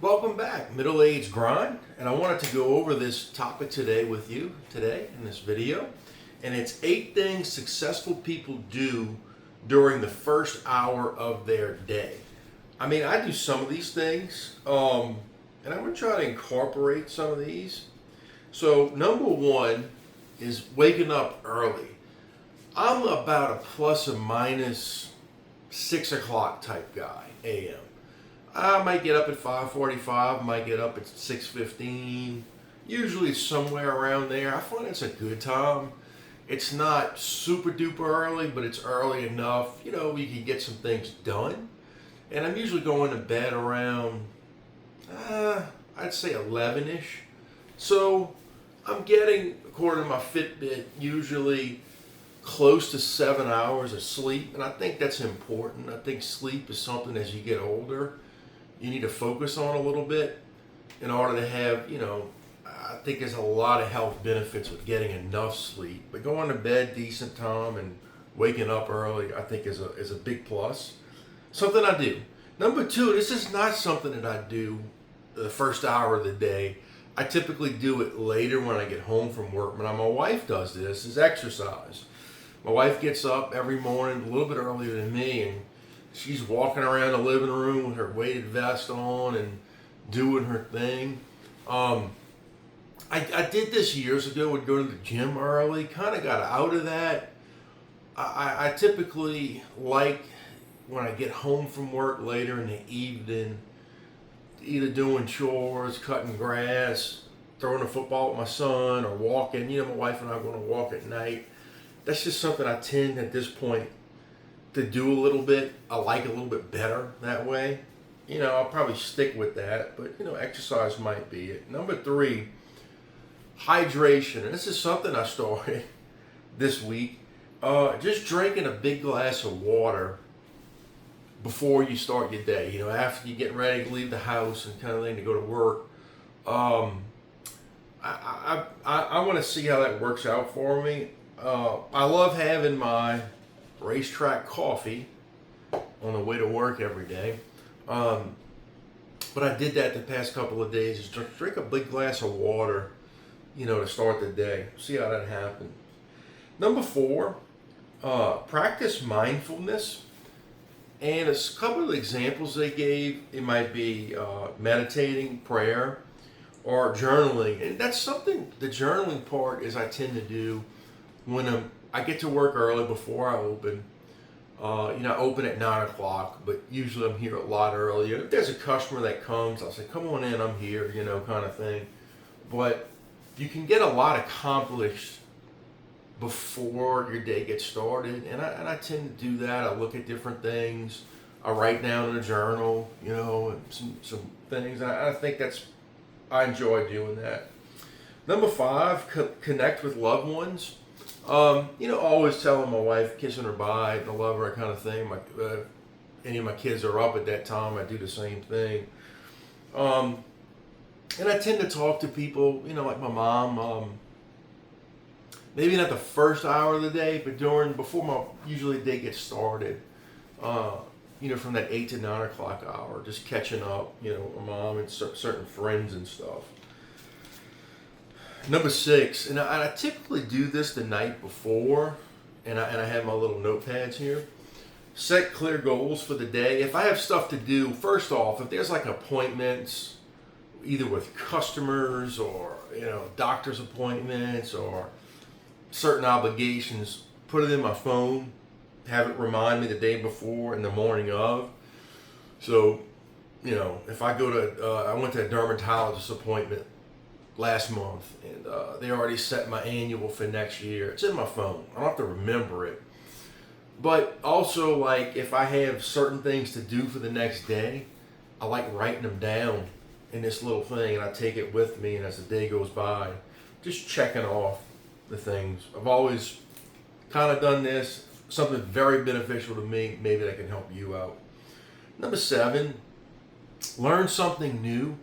Welcome back, Middle Age Grind, and I wanted to go over this topic today with you today in this video, and it's 8 things successful people do during the first hour of their day. I mean, I do some of these things, and I'm going to try to incorporate some of these. So, number one is waking up early. I'm about a plus or minus 6 o'clock type guy, a.m. I might get up at 5:45, might get up at 6:15. Usually it's somewhere around there. I find it's a good time. It's not super duper early, but it's early enough, you can get some things done. And I'm usually going to bed around, I'd say 11-ish. So I'm getting, according to my Fitbit, usually close to 7 hours of sleep. And I think that's important. I think sleep is something as you get older you need to focus on a little bit in order to have, I think there's a lot of health benefits with getting enough sleep. But going to bed decent time and waking up early, I think is a big plus. Something I do. Number two, this is not something that I do the first hour of the day. I typically do it later when I get home from work. But my wife does this, is exercise. My wife gets up every morning a little bit earlier than me, and she's walking around the living room with her weighted vest on and doing her thing. I did this years ago, would go to the gym early, kind of got out of that. I typically like when I get home from work later in the evening, either doing chores, cutting grass, throwing a football with my son, or walking. My wife and I are going to walk at night. That's just something I tend at this point to do a little bit. I like a little bit better that way. I'll probably stick with that, but exercise might be it. Number three, hydration. And this is something I started this week. Just drinking a big glass of water before you start your day. After you get ready to leave the house and kind of thing to go to work. I want to see how that works out for me. I love having my racetrack coffee on the way to work every day. But I did that the past couple of days, is drink a big glass of water, to start the day. See how that happens. Number four, practice mindfulness. And a couple of examples they gave, it might be meditating, prayer, or journaling. And that's something, the journaling part is I tend to do when I get to work early before I open. I open at 9 o'clock, but usually I'm here a lot earlier. If there's a customer that comes, I'll say, come on in, I'm here, kind of thing. But you can get a lot accomplished before your day gets started, and I tend to do that. I look at different things. I write down in a journal, and some things. And I think I enjoy doing that. Number five, connect with loved ones. Always telling my wife, kissing her bye, I love her, kind of thing. Any of my kids are up at that time, I do the same thing. And I tend to talk to people, like my mom, maybe not the first hour of the day, but before my usually day gets started, from that 8 to 9 o'clock hour, just catching up, my mom and certain friends and stuff. Number six, and I typically do this the night before, and I have my little notepads here. Set clear goals for the day. If I have stuff to do, first off, if there's like appointments, either with customers or, doctor's appointments or certain obligations, put it in my phone, have it remind me the day before and the morning of. So, if I I went to a dermatologist appointment last month, and they already set my annual for next year. It's in my phone. I don't have to remember it. But also, like, if I have certain things to do for the next day, I like writing them down in this little thing, and I take it with me, and as the day goes by, just checking off the things. I've always kind of done this, something very beneficial to me. Maybe that can help you out. Number seven, learn something new.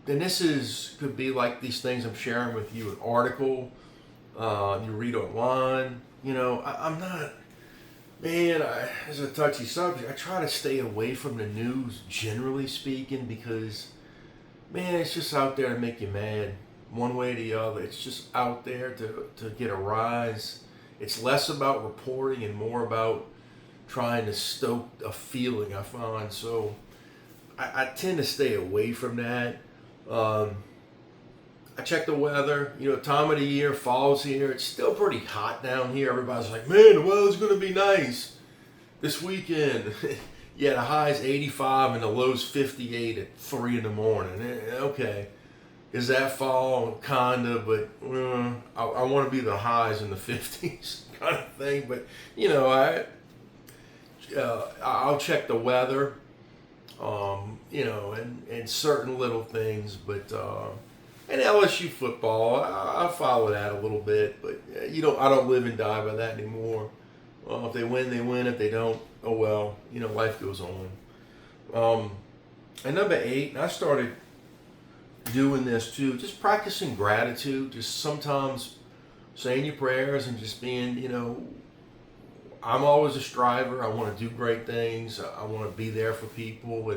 And this could be like these things I'm sharing with you, an article you read online. I'm not Man, it's a touchy subject. I try to stay away from the news, generally speaking, because, man, it's just out there to make you mad, one way or the other. It's just out there to get a rise. It's less about reporting and more about trying to stoke a feeling, I find. So I tend to stay away from that. Um, I check the weather. Time of the year, fall's here. It's still pretty hot down here. Everybody's like, man, the weather's going to be nice this weekend. Yeah, the high's 85 and the low's 58 at 3 in the morning. Okay. Is that fall? Kinda, but I want to be the highs in the 50s kind of thing. But, I'll check the weather, and certain little things. But, and LSU football, I follow that a little bit. But, I don't live and die by that anymore. If they win, they win. If they don't, oh well. Life goes on. And number 8, I started doing this too, just practicing gratitude, just sometimes saying your prayers and just being, I'm always a striver. I want to do great things. I want to be there for people.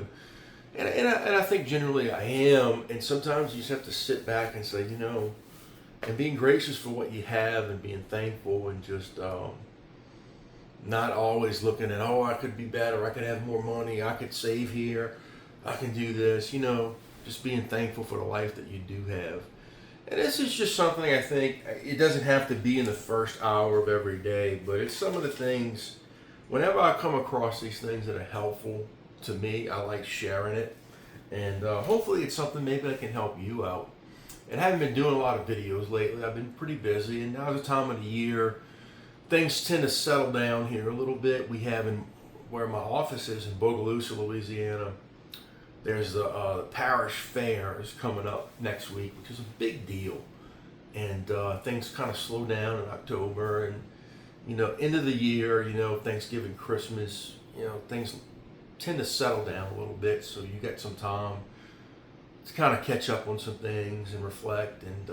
And I think generally I am. And sometimes you just have to sit back and say, and being gracious for what you have and being thankful and just not always looking at, I could be better. I could have more money. I could save here. I can do this, just being thankful for the life that you do have. And this is just something I think, it doesn't have to be in the first hour of every day, but it's some of the things, whenever I come across these things that are helpful to me, I like sharing it. And hopefully it's something maybe that can help you out. And I haven't been doing a lot of videos lately. I've been pretty busy, and now's the time of the year things tend to settle down here a little bit. We have where my office is in Bogalusa, Louisiana, there's the parish fair is coming up next week, which is a big deal. And things kind of slow down in October, and end of the year, Thanksgiving, Christmas, things tend to settle down a little bit. So you get some time to kind of catch up on some things and reflect, and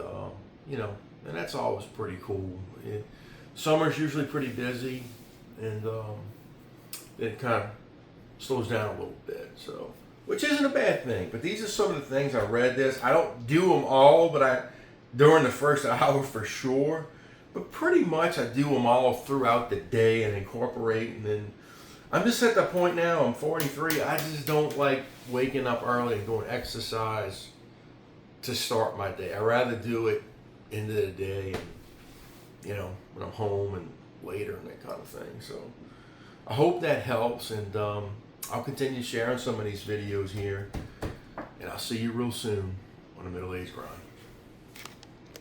and that's always pretty cool. Summer's usually pretty busy, and it kind of slows down a little bit. So, which isn't a bad thing. But these are some of the things I read this. I don't do them all, but during the first hour for sure. But pretty much I do them all throughout the day and incorporate. And then I'm just at the point now. I'm 43. I just don't like waking up early and doing exercise to start my day. I rather do it end of the day, and when I'm home and later and that kind of thing. So I hope that helps, and I'll continue sharing some of these videos here, and I'll see you real soon on the Middle Age Grind.